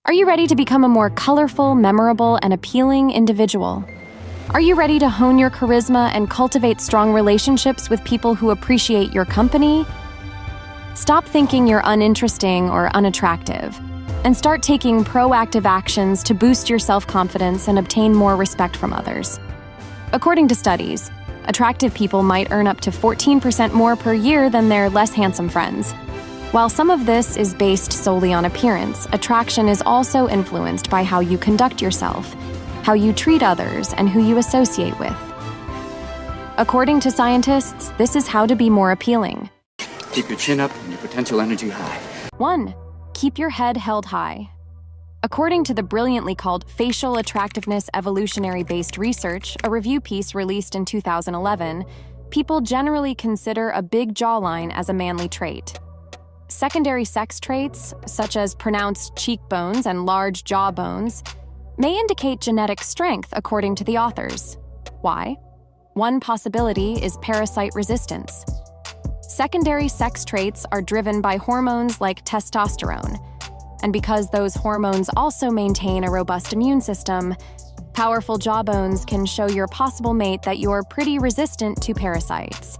Are you ready to become a more colorful, memorable, and appealing individual? Are you ready to hone your charisma and cultivate strong relationships with people who appreciate your company? Stop thinking you're uninteresting or unattractive, and start taking proactive actions to boost your self-confidence and obtain more respect from others. According to studies, attractive people might earn up to 14% more per year than their less handsome friends. While some of this is based solely on appearance, attraction is also influenced by how you conduct yourself, how you treat others, and who you associate with. According to scientists, this is how to be more appealing. Keep your chin up and your potential energy high. 1. Keep your head held high. According to the brilliantly called Facial Attractiveness Evolutionary-Based Research, a review piece released in 2011, people generally consider a big jawline as a manly trait. Secondary sex traits, such as pronounced cheekbones and large jawbones, may indicate genetic strength according to the authors. Why? One possibility is parasite resistance. Secondary sex traits are driven by hormones like testosterone, and because those hormones also maintain a robust immune system, powerful jawbones can show your possible mate that you're pretty resistant to parasites.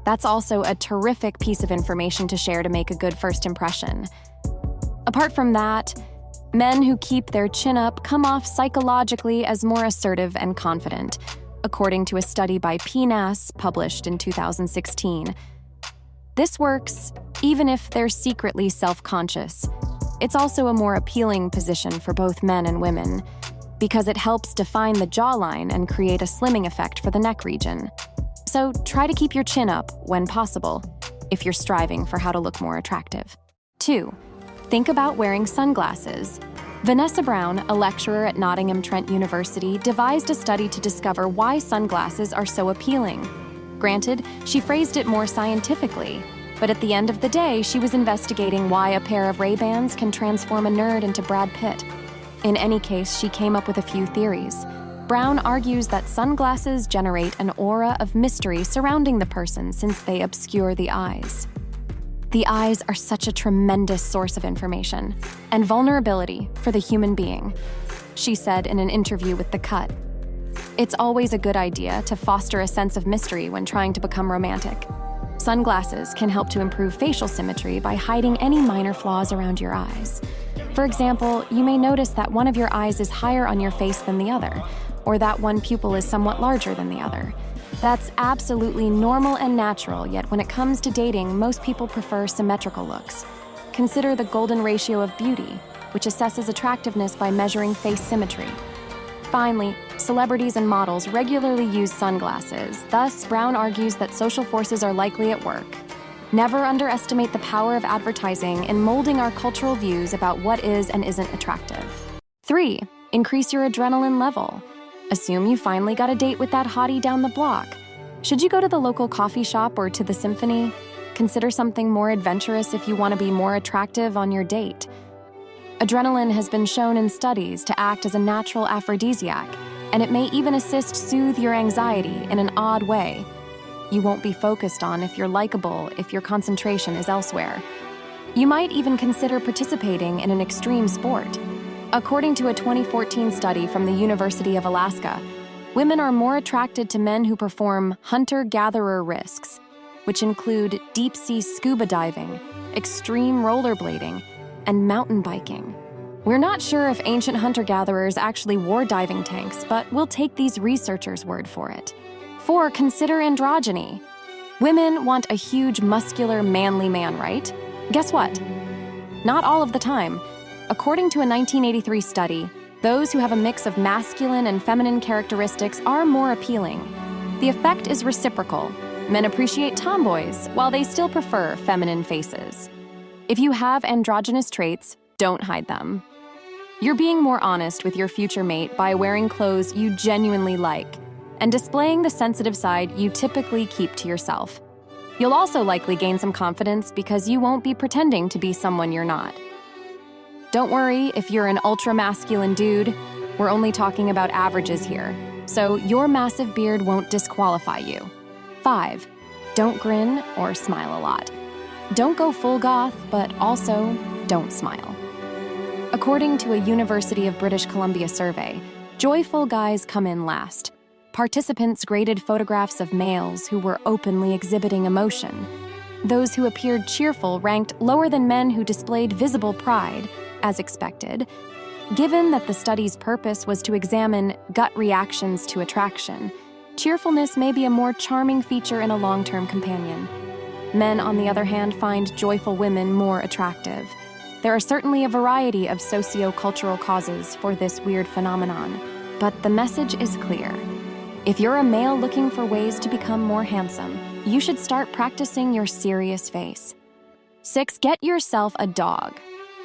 That's also a terrific piece of information to share to make a good first impression. Apart from that, men who keep their chin up come off psychologically as more assertive and confident, according to a study by PNAS published in 2016. This works even if they're secretly self-conscious. It's also a more appealing position for both men and women because it helps define the jawline and create a slimming effect for the neck region. So try to keep your chin up when possible, if you're striving for how to look more attractive. 2. Think about wearing sunglasses. Vanessa Brown, a lecturer at Nottingham Trent University, devised a study to discover why sunglasses are so appealing. Granted, she phrased it more scientifically, but at the end of the day, she was investigating why a pair of Ray-Bans can transform a nerd into Brad Pitt. In any case, she came up with a few theories. Brown argues that sunglasses generate an aura of mystery surrounding the person since they obscure the eyes. The eyes are such a tremendous source of information and vulnerability for the human being, she said in an interview with The Cut. It's always a good idea to foster a sense of mystery when trying to become romantic. Sunglasses can help to improve facial symmetry by hiding any minor flaws around your eyes. For example, you may notice that one of your eyes is higher on your face than the other, or that one pupil is somewhat larger than the other. That's absolutely normal and natural, yet when it comes to dating, most people prefer symmetrical looks. Consider the golden ratio of beauty, which assesses attractiveness by measuring face symmetry. Finally, celebrities and models regularly use sunglasses. Thus, Brown argues that social forces are likely at work. Never underestimate the power of advertising in molding our cultural views about what is and isn't attractive. 3. Increase your adrenaline level. Assume you finally got a date with that hottie down the block. Should you go to the local coffee shop or to the symphony? Consider something more adventurous if you want to be more attractive on your date. Adrenaline has been shown in studies to act as a natural aphrodisiac, and it may even assist soothe your anxiety in an odd way. You won't be focused on if you're likable if your concentration is elsewhere. You might even consider participating in an extreme sport. According to a 2014 study from the University of Alaska, women are more attracted to men who perform hunter-gatherer risks, which include deep-sea scuba diving, extreme rollerblading, and mountain biking. We're not sure if ancient hunter-gatherers actually wore diving tanks, but we'll take these researchers' word for it. 4. Consider androgyny. Women want a huge, muscular, manly man, right? Guess what? Not all of the time. According to a 1983 study, those who have a mix of masculine and feminine characteristics are more appealing. The effect is reciprocal. Men appreciate tomboys, while they still prefer feminine faces. If you have androgynous traits, don't hide them. You're being more honest with your future mate by wearing clothes you genuinely like and displaying the sensitive side you typically keep to yourself. You'll also likely gain some confidence because you won't be pretending to be someone you're not. Don't worry if you're an ultra-masculine dude. We're only talking about averages here, so your massive beard won't disqualify you. 5. Don't grin or smile a lot. Don't go full goth, but also don't smile. According According to a University of British Columbia survey, joyful guys come in last. Participants graded photographs of males who were openly exhibiting emotion. Those who appeared cheerful ranked lower than men who displayed visible pride, as expected. Given that the study's purpose was to examine gut reactions to attraction, cheerfulness may be a more charming feature in a long-term companion. Men, on the other hand, find joyful women more attractive. There are certainly a variety of socio-cultural causes for this weird phenomenon, but the message is clear. If you're a male looking for ways to become more handsome, you should start practicing your serious face. 6. Get yourself a dog.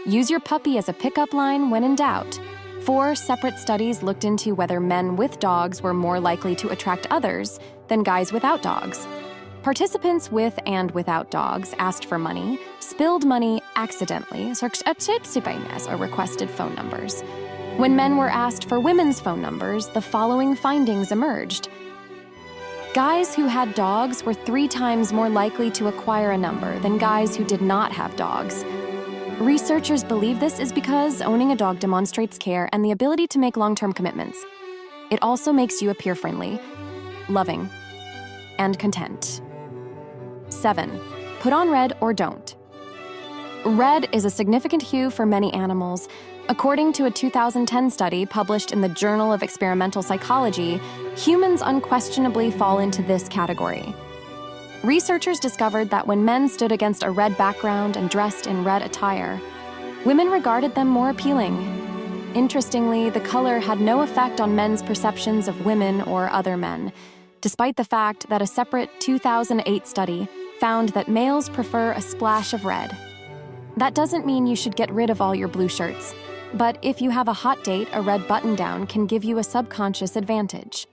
Use your puppy as a pickup line when in doubt. 4 separate studies looked into whether men with dogs were more likely to attract others than guys without dogs. Participants with and without dogs asked for money, spilled money accidentally, or requested phone numbers. When men were asked for women's phone numbers, the following findings emerged. Guys who had dogs were 3 times more likely to acquire a number than guys who did not have dogs. Researchers believe this is because owning a dog demonstrates care and the ability to make long-term commitments. It also makes you appear friendly, loving, and content. 7. Put on red or don't. Red is a significant hue for many animals. According to a 2010 study published in the Journal of Experimental Psychology, humans unquestionably fall into this category. Researchers discovered that when men stood against a red background and dressed in red attire, women regarded them more appealing. Interestingly, the color had no effect on men's perceptions of women or other men, despite the fact that a separate 2008 study found that males prefer a splash of red. That doesn't mean you should get rid of all your blue shirts, but if you have a hot date, a red button-down can give you a subconscious advantage.